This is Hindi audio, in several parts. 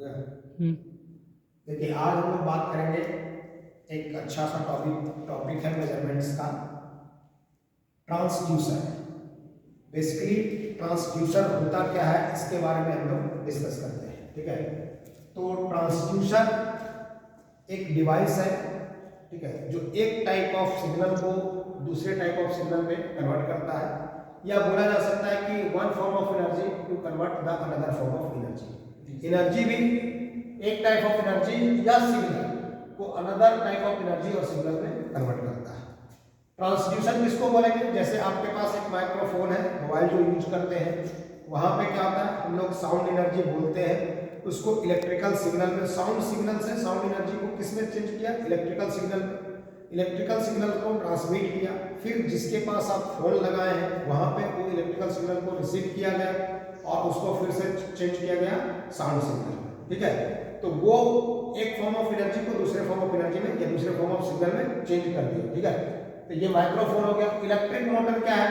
हम्म। देखिए आज हम लोग बात करेंगे एक अच्छा सा टॉपिक है मेजरमेंट्स का, ट्रांसड्यूसर। बेसिकली ट्रांसड्यूसर होता क्या है इसके बारे में हम लोग डिस्कस करते हैं। ठीक है, तो ट्रांसड्यूसर एक डिवाइस है, ठीक है, जो एक टाइप ऑफ सिग्नल को दूसरे टाइप ऑफ सिग्नल में कन्वर्ट करता है, या बोला जा सकता है कि one form of energy to convert the another form of energy. Energy भी एक टाइप ऑफ एनर्जी या सिग्नल को अनदर टाइप ऑफ एनर्जी और सिग्नल में कन्वर्ट करता है। ट्रांसड्यूसर किसको बोलेंगे? जैसे आपके पास एक माइक्रोफोन है, मोबाइल जो यूज करते हैं, वहां पे क्या होता है, हम लोग साउंड एनर्जी बोलते हैं, उसको इलेक्ट्रिकल सिग्नल में, साउंड सिग्नल से साउंड एनर्जी को किसमें चेंज किया? इलेक्ट्रिकल सिग्नल में। इलेक्ट्रिकल सिग्नल को ट्रांसमिट किया, फिर जिसके पास आप फोन लगाए हैं वहां पे वो इलेक्ट्रिकल सिग्नल को रिसीव किया गया और उसको फिर से चेंज किया गया साउंड सिग्नल। ठीक है, तो वो एक फॉर्म ऑफ एनर्जी को दूसरे फॉर्म ऑफ एनर्जी में या दूसरे फॉर्म ऑफ सिग्नल में चेंज कर दिया। ठीक है, तो ये माइक्रोफोन हो गया। इलेक्ट्रिक मोटर क्या है?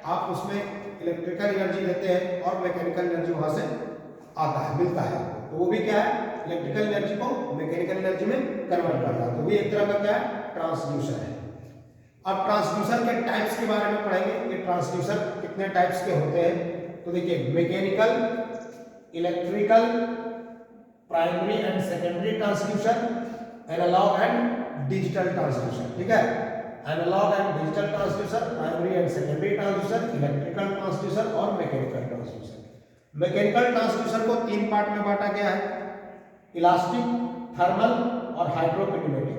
आप उसमें इलेक्ट्रिकल एनर्जी देते हैं और मैकेनिकल एनर्जी वहां से आता है, मिलता है, तो वो भी क्या है, इलेक्ट्रिकल एनर्जी को मैकेनिकल एनर्जी में कन्वर्ट करता है, तो वो एक तरह का क्या है, ट्रांसड्यूसर है। अब ट्रांसड्यूसर के टाइप्स के बारे में पढ़ेंगे कि ट्रांसड्यूसर कितने टाइप्स के होते हैं। तो देखिए, mechanical, electrical, primary and secondary transducer, analog and digital transducer. ठीक है, analog and digital transducer, primary and secondary transducer, electrical transducer और मैकेनिकल ट्रांसड्यूसर। मैकेनिकल ट्रांसड्यूसर को तीन पार्ट में बांटा गया है, इलास्टिक, थर्मल और हाइड्रोकिनेमेटिक।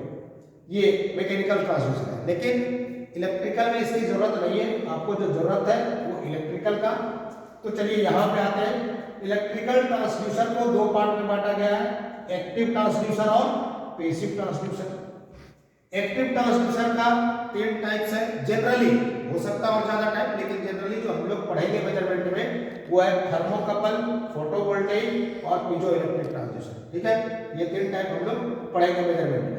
ये मैकेनिकल ट्रांसड्यूसर है, लेकिन इलेक्ट्रिकल में इसकी जरूरत नहीं है, आपको जो जरूरत है वो इलेक्ट्रिकल का। तो चलिए यहां पे आते हैं। इलेक्ट्रिकल ट्रांसड्यूसर को दो पार्ट में बांटा गया है, एक्टिव ट्रांसड्यूसर और पैसिव ट्रांसड्यूसर। एक्टिव ट्रांसड्यूसर का तीन टाइप्स है, जनरली हो सकता है और ज्यादा टाइप, लेकिन जनरली जो हम लोग पढ़ेंगे मेजरमेंट में वो है थर्मोकपल, फोटोवोल्टेइक और पीजो इलेक्ट्रिक ट्रांसड्यूसर। ठीक है, ये तीन टाइप हम लोग पढ़ेंगे मेजरमेंट में।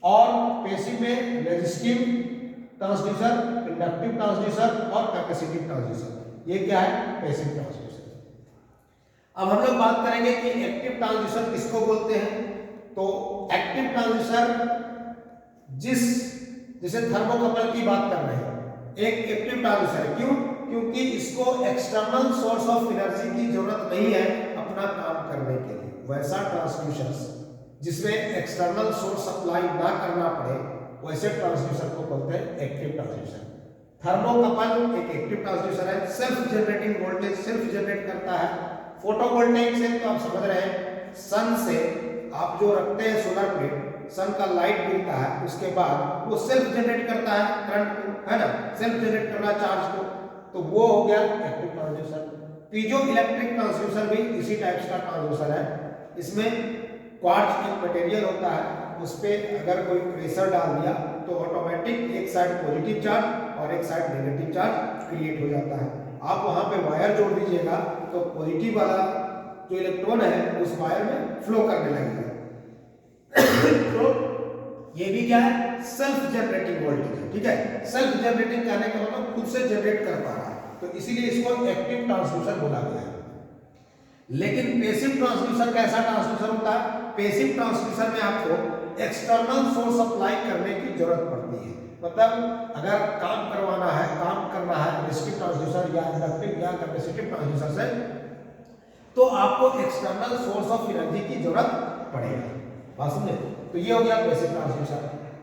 और पैसिव में रेजिस्टिव ट्रांसड्यूसर, इंडक्टिव ट्रांसड्यूसर और कैपेसिटिव ट्रांसड्यूसर। ये क्या है, पैसिव ट्रांसड्यूसर। अब हम लोग बात करेंगे कि एक्टिव ट्रांसड्यूसर किसको बोलते हैं। तो एक्टिव ट्रांसड्यूसर जैसे थर्मोकपल की बात कर रहे हैं, एक एक्टिव ट्रांसड्यूसर है। क्यों? क्योंकि इसको एक्सटर्नल सोर्स ऑफ एनर्जी की जरूरत नहीं है अपना काम करने के लिए। वैसा ट्रांसड्यूसर जिसमें एक्सटर्नल सोर्स सप्लाई ना करना पड़े, वैसे ट्रांसड्यूसर को बोलते हैं एक्टिव ट्रांसड्यूसर। थर्मोकपल एक एक्टिव ट्रांसड्यूसर है, self generating voltage self generate करता है। फोटोवोल्टेइक से तो आप समझ रहे हैं, सन से आप जो रखते हैं सोलर प्लेट, सन का लाइट गिरता है, उसके बाद वो सेल्फ जनरेट करता है करंट को, है ना, सेल्फ जनरेट कर रहा है चार्ज को, तो वो हो गया active transducer. Piezo electric transducer भी इसी टाइप्स का ट्रांसड्यूसर है। इसमें क्वार्ट्ज एक मटेरियल होता है, उस पर अगर कोई प्रेशर डाल दिया तो ऑटोमेटिक एक साइड पॉजिटिव चार्ज और एक साइड नेगेटिव चार्ज क्रिएट हो जाता है। आप वहां पे वायर जोड़ दीजिएगा तो पॉजिटिव वाला जो इलेक्ट्रॉन है उस वायर में फ्लो करने लगेगा। तो ये भी क्या है, सेल्फ जनरेटिंग वोल्टेज है। ठीक है, सेल्फ जनरेटिंग करने का मतलब खुद से जनरेट कर पा रहा है, तो इसीलिए इसको एक्टिव ट्रांसड्यूसर बोला गया है। लेकिन पैसिव ट्रांसड्यूसर कैसा ट्रांसड्यूसर होता है? पैसिव ट्रांसड्यूसर में आपको एक्सटर्नल सोर्स सप्लाई करने की जरूरत पड़ती है। मतलब अगर काम करवाना है, काम करना है रेजिस्टिव ट्रांसड्यूसर या इंडक्टिव या कैपेसिटिव ट्रांसड्यूसर से, तो आपको एक्सटर्नल सोर्स ऑफ एनर्जी की जरूरत पड़ेगी। बात समझे? तो ये हो गया पैसिव ट्रांसड्यूसर।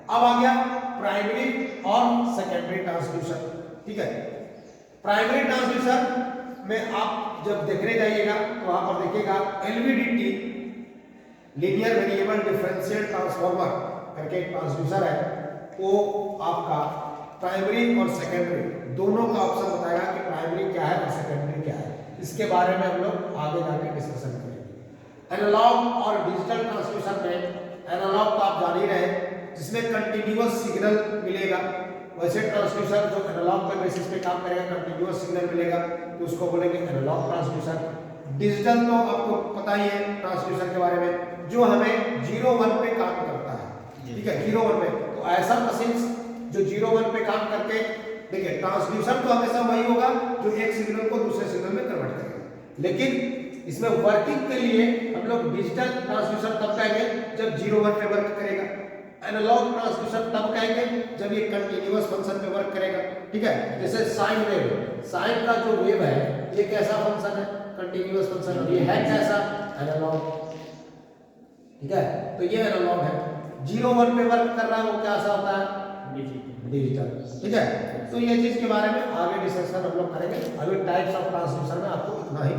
अब आ गया प्राइमरी और सेकेंडरी ट्रांसड्यूसर। ठीक है, प्राइमरी ट्रांसड्यूसर में आप जब देखने जाइएगा तो वहां पर देखिएगा LVDT, linear variable differential transformer करके एक ट्रांसड्यूसर है, वो आपका प्राइमरी और सेकेंडरी दोनों का ऑप्शन बताएगा कि प्राइमरी क्या है और सेकेंडरी क्या है। इसके बारे में हम लोग आगे जाके डिस्कशन करेंगे। एनालॉग और डिजिटल ट्रांसड्यूसर में, एनालॉग तो आप जान ही रहे हैं, जिसमें कंटिन्यूअस सिग्नल मिलेगा, वैसे ट्रांसड्यूसर जो एनालॉग के बेसिस पे काम करेगा, कंटिन्यूअस सिग्नल मिलेगा, तो उसको बोलेंगे एनालॉग ट्रांसड्यूसर। डिजिटल तो आपको पता ही है ट्रांसड्यूसर के बारे में, जो हमें 0-1 पे काम करता है। ठीक है, 0-1 पे, तो ऐसा मशीन जो 0-1 पे काम करके, देखिए ट्रांसड्यूसर तो हमेशा वही होगा जो एक सिग्नल को दूसरे सिग्नल में कन्वर्ट करेगा, लेकिन इसमें वर्किंग के लिए हम लोग डिजिटल ट्रांसड्यूसर तब कहेंगे जब 0 1 पे वर्क करेगा, एनालॉग ट्रांसड्यूसर तब कहेंगे जब ये कंटिन्यूअस फंक्शन पे वर्क करेगा। ठीक है, जैसे साइन वेव, साइन का जो वेव है ये कैसा फंक्शन है, कंटिन्यूअस फंक्शन, और ये है कैसा, एनालॉग। ठीक है, तो ये एनालॉग है। 0 1 पे वर्क कर रहा है वो कैसा होता है, डिजिटल। ठीक है, तो ये चीज के बारे में आगे डिस्कशन हम लोग करेंगे। अभी टाइप्स ऑफ ट्रांसड्यूसर में आपको इतना ही